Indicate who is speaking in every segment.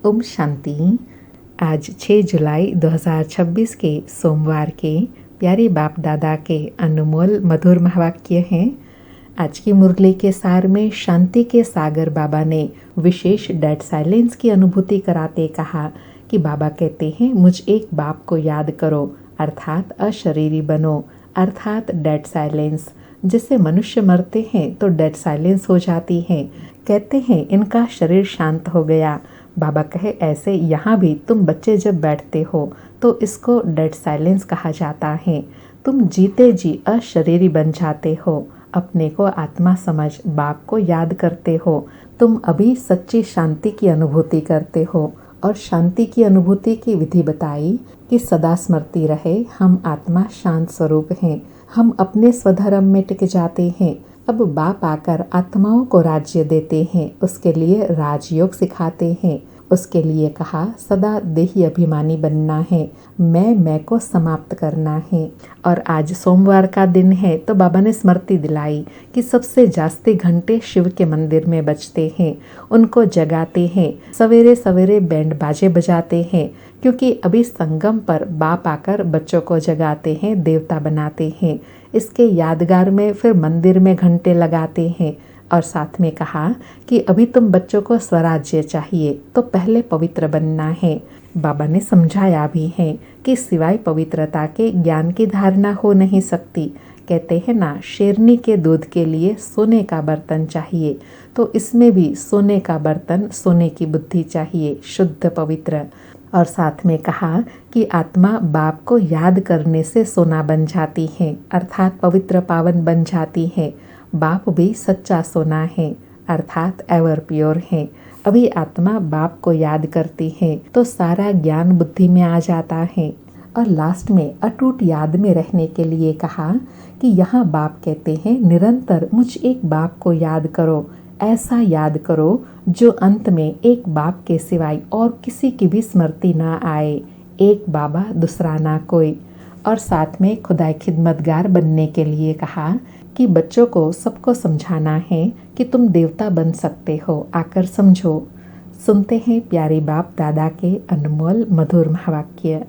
Speaker 1: ओम शांति। आज 6 जुलाई 2026 के सोमवार के प्यारे बाप दादा के अनमोल मधुर महावाक्य हैं। आज की मुरली के सार में शांति के सागर बाबा ने विशेष डेड साइलेंस की अनुभूति कराते कहा कि बाबा कहते हैं, मुझ एक बाप को याद करो, अर्थात अशरीरी बनो, अर्थात डेड साइलेंस। जिससे मनुष्य मरते हैं तो डेड साइलेंस हो जाती है। कहते हैं इनका शरीर शांत हो गया। बाबा कहे ऐसे यहाँ भी तुम बच्चे जब बैठते हो तो इसको डेड साइलेंस कहा जाता है। तुम जीते जी अशरीरी बन जाते हो, अपने को आत्मा समझ बाप को याद करते हो। तुम अभी सच्ची शांति की अनुभूति करते हो और शांति की अनुभूति की विधि बताई कि सदा स्मृति रहे, हम आत्मा शांत स्वरूप हैं। हम अपने स्वधर्म में टिक जाते हैं। अब बाप आकर आत्माओं को राज्य देते हैं, उसके लिए राजयोग सिखाते हैं। उसके लिए कहा सदा देही अभिमानी बनना है, मैं को समाप्त करना है। और आज सोमवार का दिन है तो बाबा ने स्मृति दिलाई कि सबसे जास्ती घंटे शिव के मंदिर में बजते हैं, उनको जगाते हैं। सवेरे सवेरे बैंड बाजे बजाते हैं, क्योंकि अभी संगम पर बाप आकर बच्चों को जगाते हैं, देवता बनाते हैं। इसके यादगार में फिर मंदिर में घंटे लगाते हैं। और साथ में कहा कि अभी तुम बच्चों को स्वराज्य चाहिए तो पहले पवित्र बनना है। बाबा ने समझाया भी है कि सिवाय पवित्रता के ज्ञान की धारणा हो नहीं सकती। कहते हैं ना, शेरनी के दूध के लिए सोने का बर्तन चाहिए, तो इसमें भी सोने का बर्तन, सोने की बुद्धि चाहिए, शुद्ध पवित्र। और साथ में कहा कि आत्मा बाप को याद करने से सोना बन जाती है, अर्थात पवित्र पावन बन जाती है। बाप भी सच्चा सोना है, अर्थात एवर प्योर है। अभी आत्मा बाप को याद करती है तो सारा ज्ञान बुद्धि में आ जाता है। और लास्ट में अटूट याद में रहने के लिए कहा कि यहाँ बाप कहते हैं निरंतर मुझ एक बाप को याद करो, ऐसा याद करो जो अंत में एक बाप के सिवाय और किसी की भी स्मृति ना आए, एक बाबा दूसरा ना कोई। और साथ में खुदाई खिदमतगार बनने के लिए कहा कि बच्चों को सबको समझाना है कि तुम देवता बन सकते हो, आकर समझो। सुनते हैं प्यारे बाप दादा के अनमोल मधुर महावाक्य।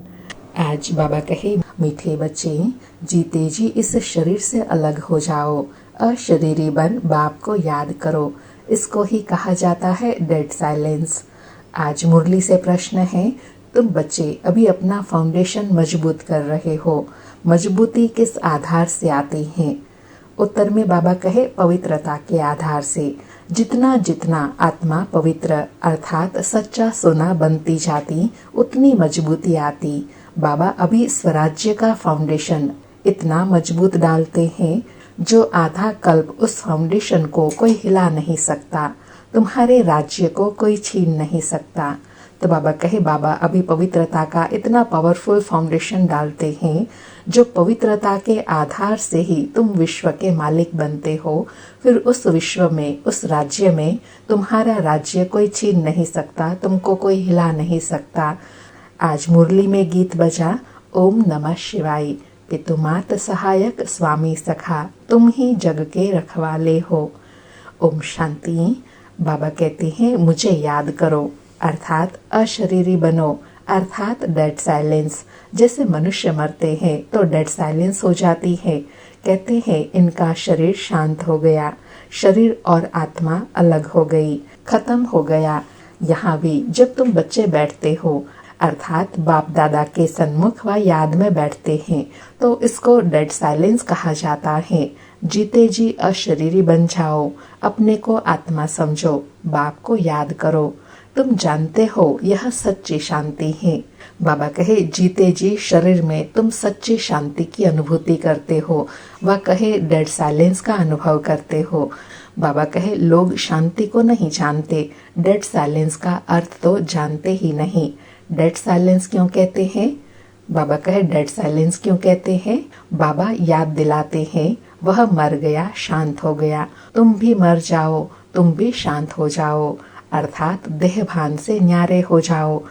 Speaker 1: आज बाबा कहे, मीठे बच्चे जीते जी इस शरीर से अलग हो जाओ, अशरीरी बन बाप को याद करो। इसको ही कहा जाता है डेड साइलेंस। आज मुरली से प्रश्न है, तुम बच्चे अभी अपना फाउंडेशन मजबूत कर रहे हो, मजबूती किस आधार से आती है? उत्तर में बाबा कहे पवित्रता के आधार से। जितना जितना आत्मा पवित्र अर्थात सच्चा सोना बनती जाती उतनी मजबूती आती। बाबा अभी स्वराज्य का फाउंडेशन इतना मजबूत डालते हैं जो आधा कल्प उस फाउंडेशन को कोई हिला नहीं सकता, तुम्हारे राज्य को कोई छीन नहीं सकता। तो बाबा कहे, बाबा अभी पवित्रता का इतना पावरफुल फाउंडेशन डालते हैं जो पवित्रता के आधार से ही तुम विश्व के मालिक बनते हो। फिर उस विश्व में, उस राज्य में तुम्हारा राज्य कोई छीन नहीं सकता, तुमको कोई हिला नहीं सकता। आज मुरली में गीत बजा, ओम नमः शिवाय, पितुमात सहायक स्वामी सखा, तुम ही जग के रखवाले हो। ओम शांति। बाबा कहते हैं मुझे याद करो, अर्थात अशरीरी बनो, अर्थात डेड साइलेंस। जैसे मनुष्य मरते हैं तो डेड साइलेंस हो जाती है। कहते हैं इनका शरीर शांत हो गया, शरीर और आत्मा अलग हो गई, खत्म हो गया। यहाँ भी जब तुम बच्चे बैठते हो अर्थात बाप दादा के सन्मुख व याद में बैठते हैं तो इसको डेड साइलेंस कहा जाता है। जीते जी अशरीरी बन जाओ, अपने को आत्मा समझो, बाप को याद करो। तुम जानते हो यह सच्ची शांति है। बाबा कहे जीते जी शरीर में तुम सच्ची शांति की अनुभूति करते हो, व कहे डेड साइलेंस का अनुभव करते हो। बाबा कहे लोग शांति को नहीं जानते, डेड साइलेंस का अर्थ तो जानते ही नहीं। डेड साइलेंस क्यों कहते हैं? बाबा कहे डेड साइलेंस क्यों कहते हैं? बाबा याद दिलाते हैं वह मर गया, शांत हो गया, तुम भी मर जाओ, तुम भी शांत हो जाओ, अर्थात देह भान से न्यारे हो जाओ।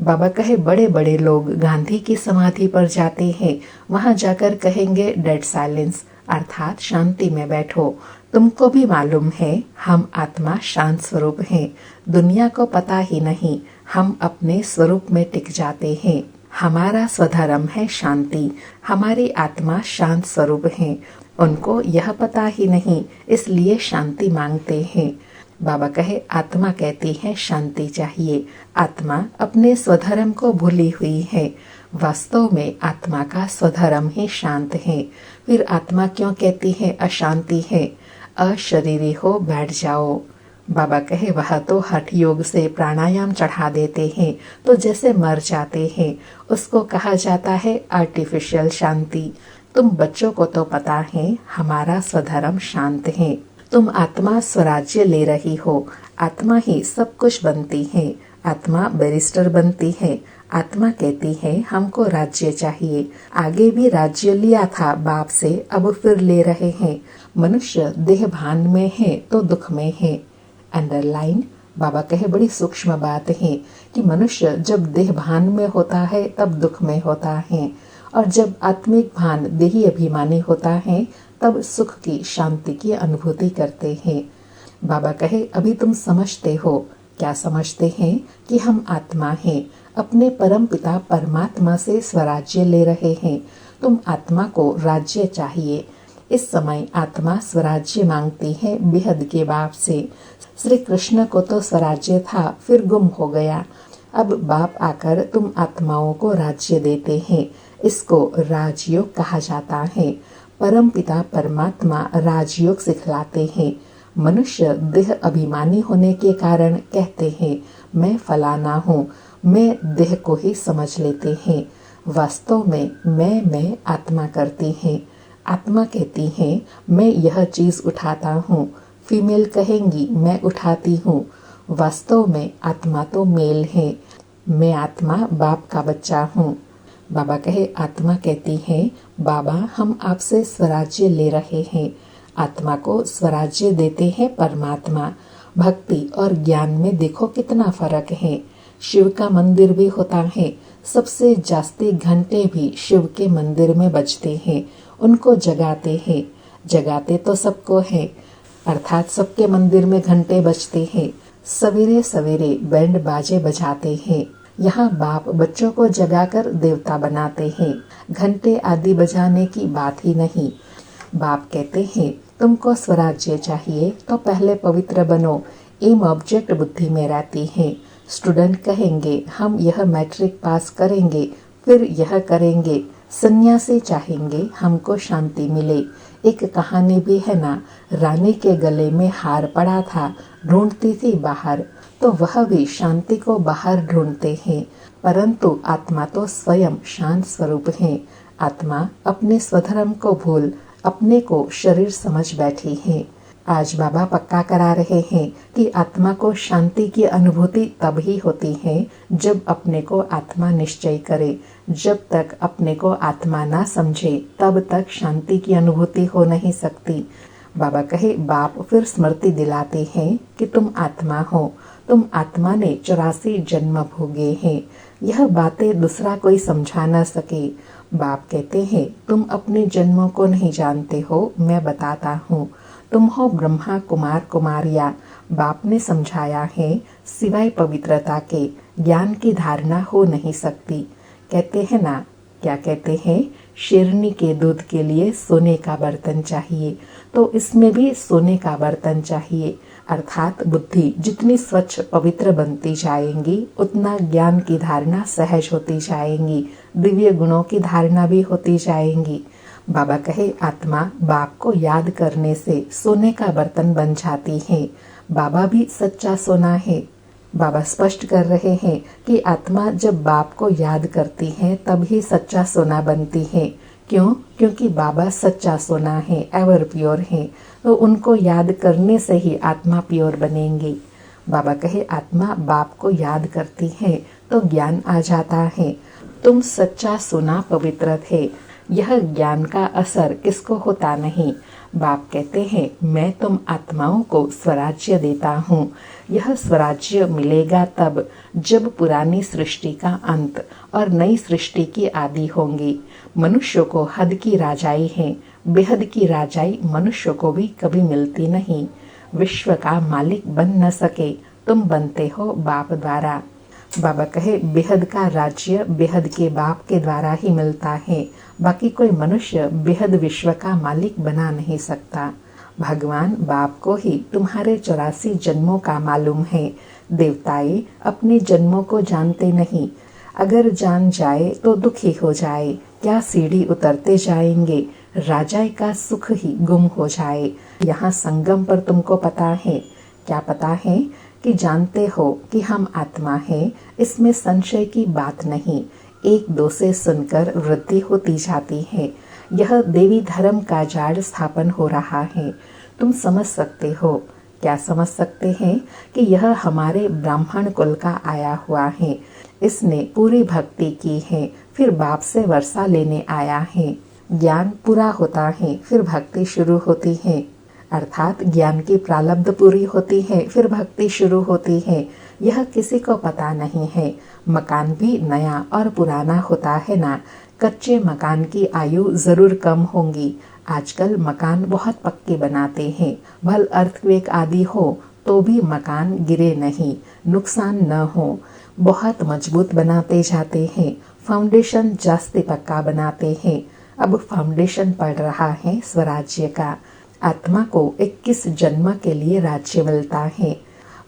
Speaker 1: बाबा कहे बड़े बड़े लोग गांधी की समाधि पर जाते हैं, वहां जाकर कहेंगे डेड साइलेंस, अर्थात शांति में बैठो। तुमको भी मालूम है हम आत्मा शांत स्वरूप हैं, दुनिया को पता ही नहीं, हम अपने स्वरूप में टिक जाते हैं। हमारा स्वधर्म है शांति। हमारी आत्मा शांत स्वरूप है। उनको यह पता ही नहीं, इसलिए शांति मांगते हैं। बाबा कहे आत्मा कहती है शांति चाहिए। आत्मा अपने स्वधर्म को भूली हुई है। वास्तव में आत्मा का स्वधर्म ही शांत है। फिर आत्मा क्यों कहती है अशांति है? अशरीरी हो बैठ जाओ। बाबा कहे वह तो हठ योग से प्राणायाम चढ़ा देते हैं तो जैसे मर जाते हैं। उसको कहा जाता है आर्टिफिशियल शांति। तुम बच्चों को तो पता है हमारा स्वधर्म शांत है। तुम आत्मा स्वराज्य ले रही हो। आत्मा ही सब कुछ बनती है। आत्मा बैरिस्टर बनती है। आत्मा कहती है हमको राज्य चाहिए। आगे भी राज्य लिया था बाप से, अब फिर ले रहे हैं। मनुष्य देह भान में है तो दुख में है। अंडरलाइन। बाबा कहे बड़ी सूक्ष्म बात है कि मनुष्य जब देह भान में होता है तब दुख में होता है, और जब आत्मिक भान देही अभिमानी होता है तब सुख की शांति की अनुभूति करते हैं। बाबा कहे अभी तुम समझते हो। क्या समझते हैं? कि हम आत्मा हैं, अपने परम पिता परमात्मा से स्वराज्य ले रहे हैं। तुम आत्मा को राज्य चाहिए। इस समय आत्मा स्वराज्य मांगती है बेहद के बाप से। श्री कृष्ण को तो स्वराज्य था, फिर गुम हो गया। अब बाप आकर तुम आत्माओं को राज्य देते हैं। इसको राजयोग कहा जाता है। परम पिता परमात्मा राजयोग सिखलाते हैं। मनुष्य देह अभिमानी होने के कारण कहते हैं मैं फलाना हूँ, मैं देह को ही समझ लेते हैं। वास्तव में मैं आत्मा करती है। आत्मा कहती है मैं यह चीज उठाता हूँ। फीमेल कहेंगी मैं उठाती हूँ। वास्तव में आत्मा तो मेल है। मैं आत्मा बाप का बच्चा हूँ। बाबा कहे आत्मा कहती है बाबा हम आपसे स्वराज्य ले रहे हैं। आत्मा को स्वराज्य देते हैं परमात्मा। भक्ति और ज्ञान में देखो कितना फर्क है। शिव का मंदिर भी होता है, सबसे जास्ती घंटे भी शिव के मंदिर में बजते हैं। उनको जगाते हैं। जगाते तो सबको है, अर्थात सबके मंदिर में घंटे बजते हैं। सवेरे सवेरे बैंड बाजे बजाते हैं। यहाँ बाप बच्चों को जगाकर देवता बनाते हैं। घंटे आदि बजाने की बात ही नहीं। बाप कहते हैं तुमको स्वराज्य चाहिए तो पहले पवित्र बनो। एम ऑब्जेक्ट बुद्धि में रहती है। स्टूडेंट कहेंगे हम यह मैट्रिक पास करेंगे, फिर यह करेंगे। सन्यासी चाहेंगे हमको शांति मिले। एक कहानी भी है ना, रानी के गले में हार पड़ा था, ढूंढती थी बाहर, तो वह भी शांति को बाहर ढूंढते हैं। परंतु आत्मा तो स्वयं शांत स्वरूप है। आत्मा अपने स्वधर्म को भूल अपने को शरीर समझ बैठी है। आज बाबा पक्का करा रहे हैं कि आत्मा को शांति की अनुभूति तब ही होती है जब अपने को आत्मा निश्चय करे। जब तक अपने को आत्मा ना समझे तब तक शांति की अनुभूति हो नहीं सकती। बाबा कहे बाप फिर स्मृति दिलाते हैं कि तुम आत्मा हो। तुम आत्मा ने 84 जन्म भोगे हैं। यह बातें दूसरा कोई समझा न सके। बाप कहते हैं तुम अपने जन्मों को नहीं जानते हो, मैं बताता हूँ। तुम हो ब्रह्मा कुमार कुमारिया। बाप ने समझाया है सिवाय पवित्रता के ज्ञान की धारणा हो नहीं सकती। कहते हैं ना, क्या कहते हैं, शेरनी के दूध के लिए सोने का बर्तन चाहिए, तो इसमें भी सोने का बर्तन चाहिए। अर्थात बुद्धि जितनी स्वच्छ पवित्र बनती जाएंगी उतना ज्ञान की धारणा सहज होती जाएंगी, दिव्य गुणों की धारणा भी होती जाएंगी। बाबा कहे आत्मा बाप को याद करने से सोने का बर्तन बन जाती है। बाबा भी सच्चा सोना है। बाबा स्पष्ट कर रहे हैं कि आत्मा जब बाप को याद करती है तब ही सच्चा सोना बनती है। क्यों? क्योंकि बाबा सच्चा सोना है, एवर प्योर है, तो उनको याद करने से ही आत्मा प्योर बनेंगी। बाबा कहे आत्मा बाप को याद करती है तो ज्ञान आ जाता है। तुम सच्चा सोना पवित्र थे। यह ज्ञान का असर किसको होता नहीं। बाप कहते हैं मैं तुम आत्माओं को स्वराज्य देता हूँ। यह स्वराज्य मिलेगा तब जब पुरानी सृष्टि का अंत और नई सृष्टि की आदि होंगी। मनुष्य को हद की राजाई है, बेहद की राजाई मनुष्य को भी कभी मिलती नहीं। विश्व का मालिक बन न सके, तुम बनते हो बाप द्वारा। बाबा कहे बेहद का राज्य बेहद के बाप के द्वारा ही मिलता है, बाकी कोई मनुष्य बेहद विश्व का मालिक बना नहीं सकता। भगवान बाप को ही तुम्हारे 84 जन्मों का मालूम है। देवताएं अपने जन्मों को जानते नहीं, अगर जान जाए तो दुखी हो जाए। क्या सीढ़ी उतरते जाएंगे, राजाए का सुख ही गुम हो जाए। यहाँ संगम पर तुमको पता है, क्या पता है कि जानते हो कि हम आत्मा है, इसमें संशय की बात नहीं। एक दो से सुनकर वृद्धि होती जाती है। यह देवी धर्म का जाड़ स्थापन हो रहा है। तुम समझ सकते हो, क्या समझ सकते हैं कि यह हमारे ब्राह्मण कुल का आया हुआ है। इसने पूरी भक्ति की है, फिर बाप से वर्षा लेने आया है। ज्ञान पूरा होता है, फिर भक्ति शुरू होती है, अर्थात ज्ञान की प्रारब्ध पूरी होती है, फिर भक्ति शुरू होती है। यह किसी को पता नहीं है। मकान भी नया और पुराना होता है ना। कच्चे मकान की आयु जरूर कम होंगी। आजकल मकान बहुत पक्के बनाते हैं, भल अर्थक्वेक आदि हो तो भी मकान गिरे नहीं, नुकसान न हो। बहुत मजबूत बनाते जाते हैं, फाउंडेशन जास्ती पक्का बनाते हैं। अब फाउंडेशन पड़ रहा है स्वराज्य का। आत्मा को 21 जन्म के लिए राज्य मिलता है।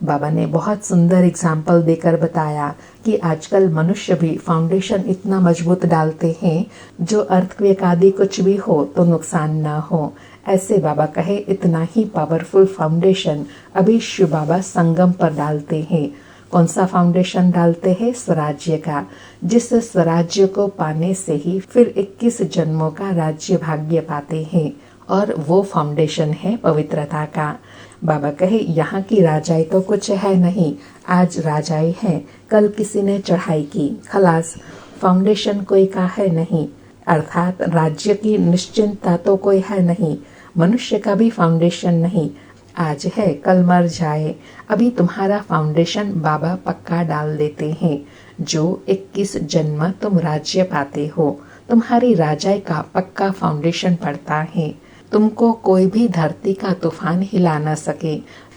Speaker 1: बाबा ने बहुत सुंदर एग्जाम्पल देकर बताया कि आजकल मनुष्य भी फाउंडेशन इतना मजबूत डालते हैं, जो अर्थक्वेक आदि कुछ भी हो तो नुकसान न हो। ऐसे बाबा कहे इतना ही पावरफुल फाउंडेशन अभी शिव बाबा संगम पर डालते हैं। कौन सा फाउंडेशन डालते हैं? स्वराज्य का। जिस स्वराज्य को पाने से ही फिर 21 जन्मों का राज्य भाग्य पाते हैं, और वो फाउंडेशन है पवित्रता का। बाबा कहे यहाँ की राजाई तो कुछ है नहीं, आज राजाई है, कल किसी ने चढ़ाई की, खलास, फाउंडेशन कोई का है नहीं। अर्थात राज्य की निश्चिंतता तो कोई है नहीं, मनुष्य का भी फाउंडेशन नहीं। आज है कल मर जाए। अभी तुम्हारा फाउंडेशन बाबा पक्का डाल देते हैं। जो 21 जन्म तुम राज्य पाते हो, तुम्हारी राजाई का पक्का फाउंडेशन पड़ता है। तुमको कोई भी धरती का तूफान हिला न सके।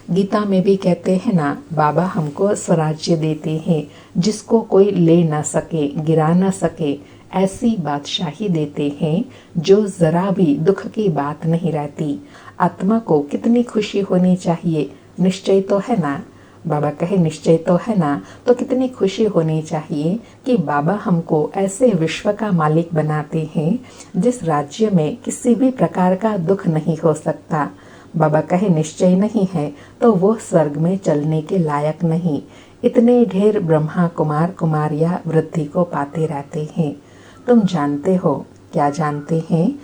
Speaker 1: गीता में भी कहते हैं ना, बाबा हमको स्वराज्य देते हैं, जिसको कोई ले न सके, गिरा न सके। ऐसी बादशाही देते हैं जो जरा भी दुख की बात नहीं रहती। आत्मा को कितनी खुशी होनी चाहिए, निश्चय तो है ना। बाबा कहे निश्चय तो है ना, तो कितनी खुशी होनी चाहिए कि बाबा हमको ऐसे विश्व का मालिक बनाते हैं जिस राज्य में किसी भी प्रकार का दुख नहीं हो सकता। बाबा कहे निश्चय नहीं है तो वो स्वर्ग में चलने के लायक नहीं। इतने ढेर ब्रह्मा कुमार कुमारियां वृद्धि को पाते रहते हैं। तुम जानते हो, क्या जानते हैं?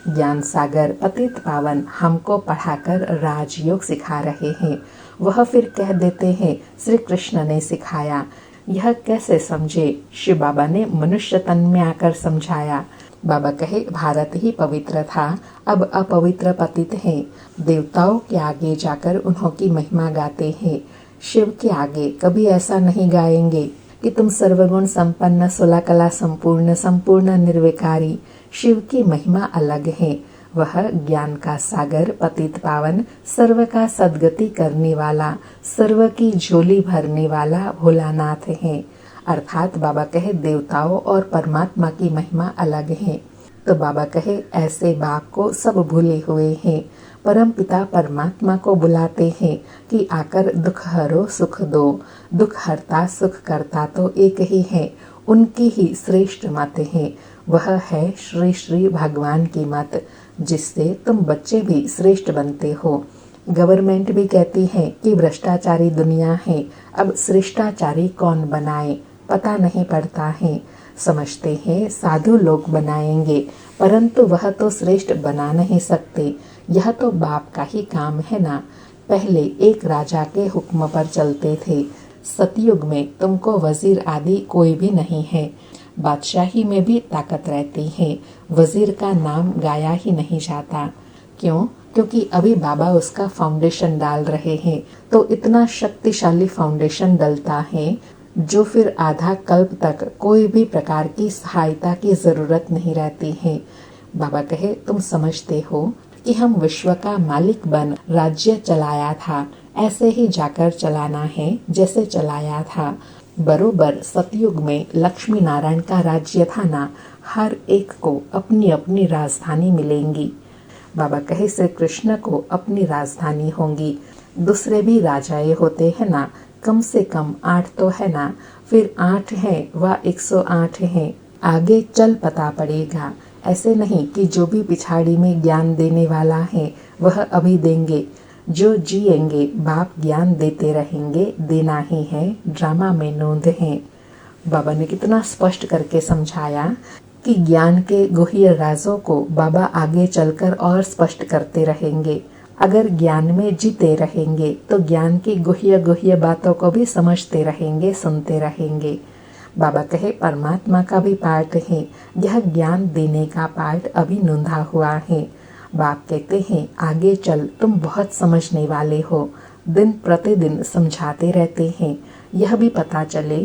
Speaker 1: ज्ञान सागर पतित पावन हमको पढ़ाकर राजयोग सिखा रहे हैं। वह फिर कह देते हैं श्री कृष्ण ने सिखाया। यह कैसे समझे? शिव बाबा ने मनुष्य तन में आकर समझाया। बाबा कहे भारत ही पवित्र था, अब अपवित्र पतित है। देवताओं के आगे जाकर उन्हों की महिमा गाते हैं, शिव के आगे कभी ऐसा नहीं गाएंगे कि तुम सर्वगुण संपन्न, 16 कला संपूर्ण, संपूर्ण निर्विकारी। शिव की महिमा अलग है। वह ज्ञान का सागर पतित पावन, सर्व का सद्गति करने वाला, सर्व की झोली भरने वाला भोलानाथ है। अर्थात बाबा कहे देवताओं और परमात्मा की महिमा अलग है। तो बाबा कहे ऐसे बाप को सब भूले हुए हैं। परम पिता परमात्मा को बुलाते हैं कि आकर दुख हरो सुख दो। दुख हरता सुख करता तो एक ही है, उनकी ही श्रेष्ठ मत है। वह है श्री श्री भगवान की मत, जिससे तुम बच्चे भी श्रेष्ठ बनते हो। गवर्नमेंट भी कहती है कि भ्रष्टाचारी दुनिया है, अब श्रेष्ठाचारी कौन बनाए, पता नहीं पड़ता है। समझते हैं साधु लोग बनाएंगे, परंतु वह तो श्रेष्ठ बना नहीं सकते। यह तो बाप का ही काम है ना। पहले एक राजा के हुक्म पर चलते थे। सतयुग में तुमको वजीर आदि कोई भी नहीं है। बादशाही में भी ताकत रहती है, वजीर का नाम गाया ही नहीं जाता। क्यों? क्योंकि अभी बाबा उसका फाउंडेशन डाल रहे हैं। तो इतना शक्तिशाली फाउंडेशन डलता है जो फिर आधा कल्प तक कोई भी प्रकार की सहायता की जरूरत नहीं रहती है। बाबा कहे तुम समझते हो कि हम विश्व का मालिक बन राज्य चलाया था, ऐसे ही जाकर चलाना है जैसे चलाया था। बरोबर सतयुग में लक्ष्मी नारायण का राज्य था ना, हर एक को अपनी अपनी राजधानी मिलेंगी। बाबा कहे श्री कृष्ण को अपनी राजधानी होंगी। दूसरे भी राजाएं होते हैं ना, कम से कम 8 तो है ना, फिर 8 है व 108 है, आगे चल पता पड़ेगा। ऐसे नहीं कि जो भी पिछाड़ी में ज्ञान देने वाला है वह अभी देंगे। जो जिएंगे बाप ज्ञान देते रहेंगे, देना ही है, ड्रामा में नोंद है। बाबा ने कितना स्पष्ट करके समझाया कि ज्ञान के गुह्य राजों को बाबा आगे चलकर और स्पष्ट करते रहेंगे। अगर ज्ञान में जीते रहेंगे तो ज्ञान की गुह्य गुह्य बातों को भी समझते रहेंगे, सुनते रहेंगे। बाबा कहे परमात्मा का भी पार्ट है, यह ज्ञान देने का पार्ट अभी नूंधा हुआ है। बाप कहते हैं आगे चल, तुम बहुत समझने वाले हो, दिन प्रतिदिन समझाते रहते हैं। यह भी पता चले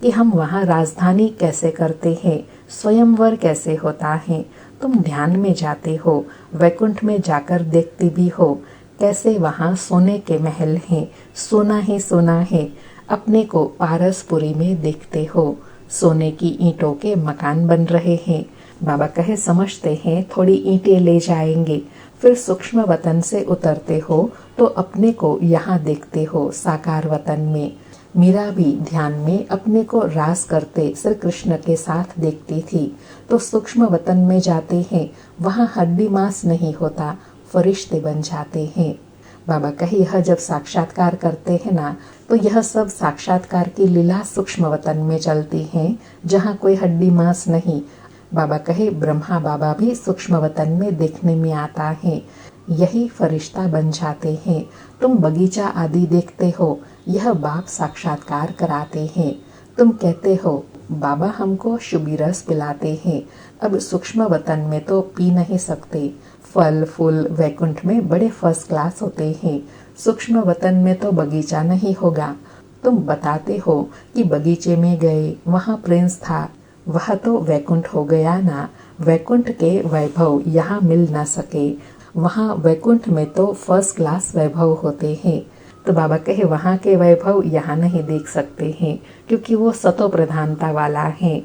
Speaker 1: कि हम वहाँ राजधानी कैसे करते हैं, स्वयंवर कैसे होता है। तुम ध्यान में जाते हो, वैकुंठ में जाकर देखते भी हो कैसे वहाँ सोने के महल हैं, सोना ही सोना है। अपने को पारसपुरी में देखते हो, सोने की ईंटों के मकान बन रहे हैं। बाबा कहे समझते हैं, थोड़ी ईंटें ले जाएंगे, फिर सूक्ष्म वतन से उतरते हो तो अपने को यहाँ देखते हो साकार वतन में। मीरा भी ध्यान में अपने को रास करते श्री कृष्ण के साथ देखती थी। तो सूक्ष्म वतन में जाते हैं, वहाँ हड्डी मांस नहीं होता, फरिश्ते बन जाते हैं। बाबा कहे यह जब साक्षात्कार करते हैं ना, तो यह सब साक्षात्कार की लीला सूक्ष्म वतन में चलती है, जहाँ कोई हड्डी मांस नहीं। बाबा कहे ब्रह्मा बाबा भी सूक्ष्म वतन में देखने में आता है, यही फरिश्ता बन जाते हैं। तुम बगीचा आदि देखते हो, यह बाप साक्षात्कार कराते हैं। तुम कहते हो बाबा हमको शुभी रस पिलाते हैं, अब सूक्ष्म वतन में तो पी नहीं सकते। फल फूल वैकुंठ में बड़े फर्स्ट क्लास होते हैं, सूक्ष्म वतन में तो बगीचा नहीं होगा। तुम बताते हो कि बगीचे में गए, वहाँ प्रिंस था, वह तो वैकुंठ हो गया ना। वैकुंठ के वैभव यहाँ मिल न सके, वहाँ वैकुंठ में तो फर्स्ट क्लास वैभव होते हैं। तो बाबा कहे वहाँ के वैभव यहाँ नहीं देख सकते हैं, क्योंकि वो सतो प्रधानता वाला है।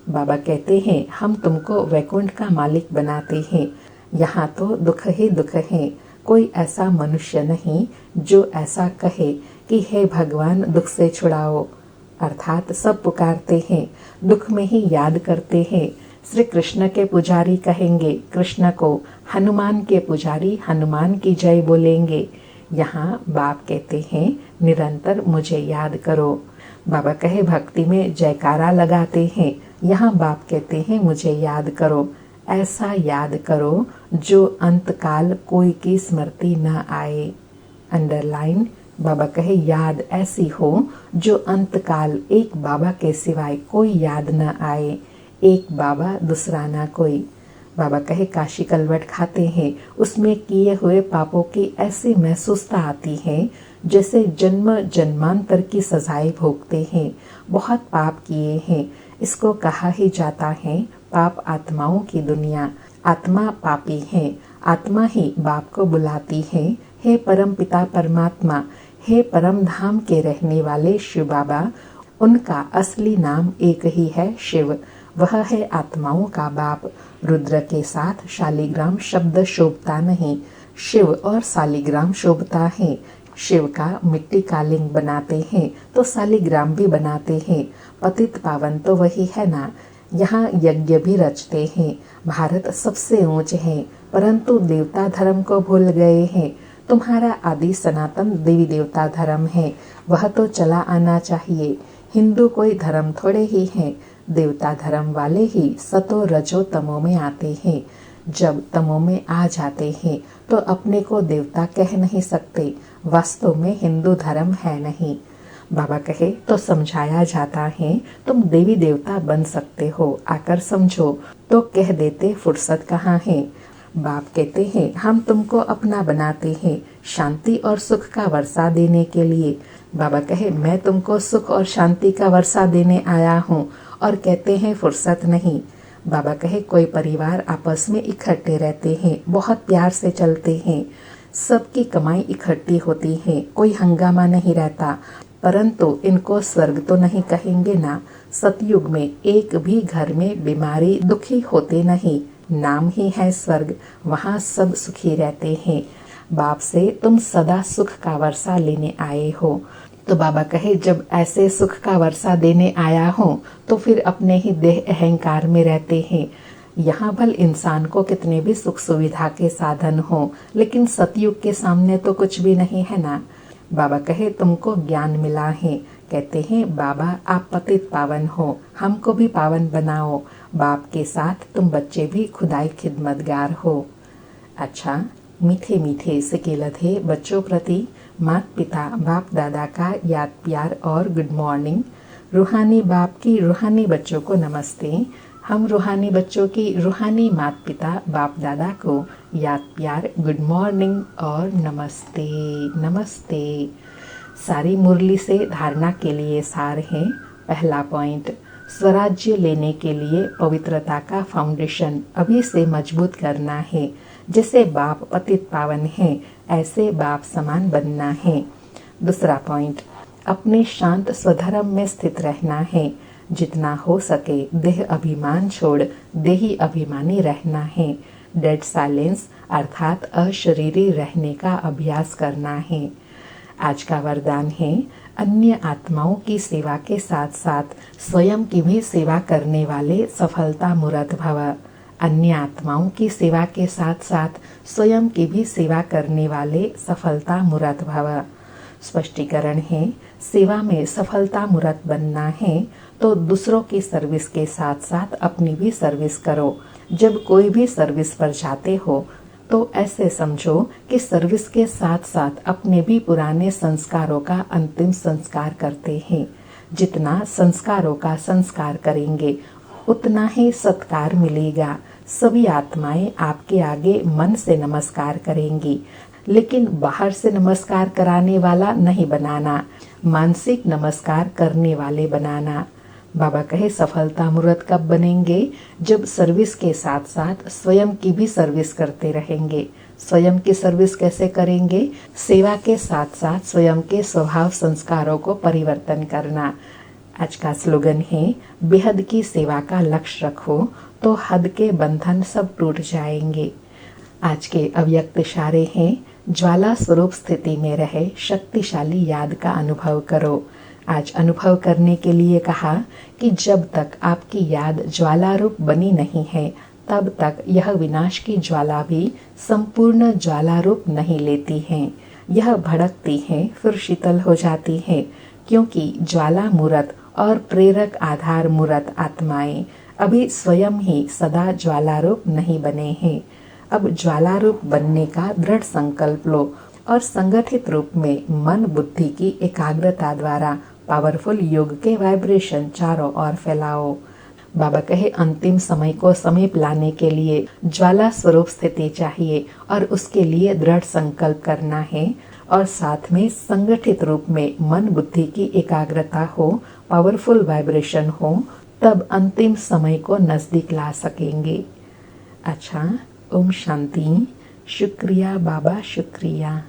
Speaker 1: बाबा कहते हैं हम तुमको वैकुंठ का मालिक बनाते हैं, यहाँ तो दुख ही दुख है। कोई ऐसा मनुष्य नहीं जो ऐसा कहे कि हे भगवान दुख से छुड़ाओ, अर्थात सब पुकारते हैं, दुख में ही याद करते हैं। श्री कृष्ण के पुजारी कहेंगे कृष्ण को, हनुमान के पुजारी हनुमान की जय बोलेंगे। यहाँ बाप कहते हैं निरंतर मुझे याद करो। बाबा कहे भक्ति में जयकारा लगाते हैं, यहाँ बाप कहते हैं मुझे याद करो। ऐसा याद करो जो अंतकाल कोई की स्मृति न आए। अंडरलाइन, बाबा कहे याद ऐसी हो जो अंतकाल एक बाबा के सिवाय कोई याद न आए, एक बाबा दूसरा ना कोई। बाबा कहे काशी कलवट खाते हैं, उसमें किए हुए पापों की ऐसी महसूसता आती है जैसे जन्म जन्मांतर की सजाएं भोगते हैं। बहुत पाप किए हैं, इसको कहा ही जाता है पाप आत्माओं की दुनिया। आत्मा पापी है, आत्मा ही बाप को बुलाती है, हे परम पिता परमात्मा, हे परम धाम के रहने वाले शिव बाबा। उनका असली नाम एक ही है, शिव। वह है आत्माओं का बाप। रुद्र के साथ शालिग्राम शब्द शोभता नहीं, शिव और शालिग्राम शोभता है। शिव का मिट्टी का लिंग बनाते हैं तो शालिग्राम भी बनाते हैं। पतित पावन तो वही है ना। यहाँ यज्ञ भी रचते हैं। भारत सबसे ऊंच है, परंतु देवता धर्म को भूल गए हैं। तुम्हारा आदि सनातन देवी देवता धर्म है, वह तो चला आना चाहिए। हिंदू कोई धर्म थोड़े ही है, देवता धर्म वाले ही सतो रजो तमो में आते हैं। जब तमो में आ जाते हैं तो अपने को देवता कह नहीं सकते, वास्तव में हिंदू धर्म है नहीं। बाबा कहे तो समझाया जाता है तुम देवी देवता बन सकते हो, आकर समझो। तो कह देते फुर्सत कहाँ है। बाप कहते हैं हम तुमको अपना बनाते हैं, शांति और सुख का वर्षा देने के लिए। बाबा कहे मैं तुमको सुख और शांति का वर्षा देने आया हूँ, और कहते हैं फुर्सत नहीं। बाबा कहे कोई परिवार आपस में इकट्ठे रहते हैं, बहुत प्यार से चलते हैं, सबकी कमाई इकट्ठी होती है, कोई हंगामा नहीं रहता। परंतु इनको स्वर्ग तो नहीं कहेंगे ना। सतयुग में एक भी घर में बीमारी दुखी होते नहीं, नाम ही है स्वर्ग, वहाँ सब सुखी रहते हैं। बाप से तुम सदा सुख का वर्षा लेने आए हो। तो बाबा कहे जब ऐसे सुख का वर्षा देने आया हूँ तो फिर अपने ही देह अहंकार में रहते हैं। यहाँ भल इंसान को कितने भी सुख सुविधा के साधन हो, लेकिन सतयुग के सामने तो कुछ भी नहीं है ना। बाबा कहे तुमको ज्ञान मिला है। कहते हैं बाबा आप पतित पावन हो, हमको भी पावन बनाओ। बाप के साथ तुम बच्चे भी खुदाई खिदमतगार हो। अच्छा, मीठे मीठे सिकेलधे बच्चों प्रति माता पिता बाप दादा का याद प्यार और गुड मॉर्निंग। रूहानी बाप की रूहानी बच्चों को नमस्ते। हम रूहानी बच्चों की रूहानी माता पिता बाप दादा को याद प्यार गुड मॉर्निंग और नमस्ते नमस्ते। सारी मुरली से धारणा के लिए सार है। पहला पॉइंट, स्वराज्य लेने के लिए पवित्रता का फाउंडेशन अभी से मजबूत करना है। जैसे बाप पतित पावन है, ऐसे बाप समान बनना है। दूसरा पॉइंट, अपने शांत स्वधर्म में स्थित रहना है। जितना हो सके देह अभिमान छोड़ देही अभिमानी रहना है। डेड साइलेंस अर्थात अशरीरी रहने का अभ्यास करना है। आज का वरदान है, अन्य आत्माओं की सेवा के साथ साथ स्वयं की भी सेवा करने वाले सफलता मूर्त भव। अन्य आत्माओं की सेवा के साथ साथ स्वयं की भी सेवा करने वाले सफलता मूर्त भव। स्पष्टीकरण है, सेवा में सफलता मूर्त बनना है तो दूसरों की सर्विस के साथ साथ अपनी भी सर्विस करो। जब कोई भी सर्विस पर जाते हो तो ऐसे समझो कि सर्विस के साथ साथ अपने भी पुराने संस्कारों का अंतिम संस्कार करते हैं। जितना संस्कारों का संस्कार करेंगे उतना ही सत्कार मिलेगा। सभी आत्माएं आपके आगे मन से नमस्कार करेंगी, लेकिन बाहर से नमस्कार कराने वाला नहीं बनाना, मानसिक नमस्कार करने वाले बनाना। बाबा कहे सफलता मूर्त कब बनेंगे? जब सर्विस के साथ साथ स्वयं की भी सर्विस करते रहेंगे। स्वयं की सर्विस कैसे करेंगे? सेवा के साथ साथ स्वयं के स्वभाव संस्कारों को परिवर्तन करना। आज का स्लोगन है, बेहद की सेवा का लक्ष्य रखो तो हद के बंधन सब टूट जाएंगे। आज के अव्यक्त इशारे हैं, ज्वाला स्वरूप स्थिति में रहे शक्तिशाली याद का अनुभव करो। आज अनुभव करने के लिए कहा कि जब तक आपकी याद ज्वाला रूप बनी नहीं है तब तक यह विनाश की ज्वाला भी संपूर्ण ज्वाला रूप नहीं लेती है। यह भड़कती है फिर शीतल हो जाती है, क्योंकि ज्वाला मूर्त और प्रेरक आधार मूर्त आत्माएं अभी स्वयं ही सदा ज्वाला रूप नहीं बने हैं। अब ज्वाला रूप बनने का दृढ़ संकल्प लो और संगठित रूप में मन बुद्धि की एकाग्रता द्वारा पावरफुल योग के वाइब्रेशन चारों ओर फैलाओ। बाबा कहे अंतिम समय को समीप लाने के लिए ज्वाला स्वरूप स्थिति चाहिए और उसके लिए दृढ़ संकल्प करना है और साथ में संगठित रूप में मन बुद्धि की एकाग्रता हो, पावरफुल वाइब्रेशन हो, तब अंतिम समय को नजदीक ला सकेंगे। अच्छा, ओम शांति। शुक्रिया बाबा, शुक्रिया।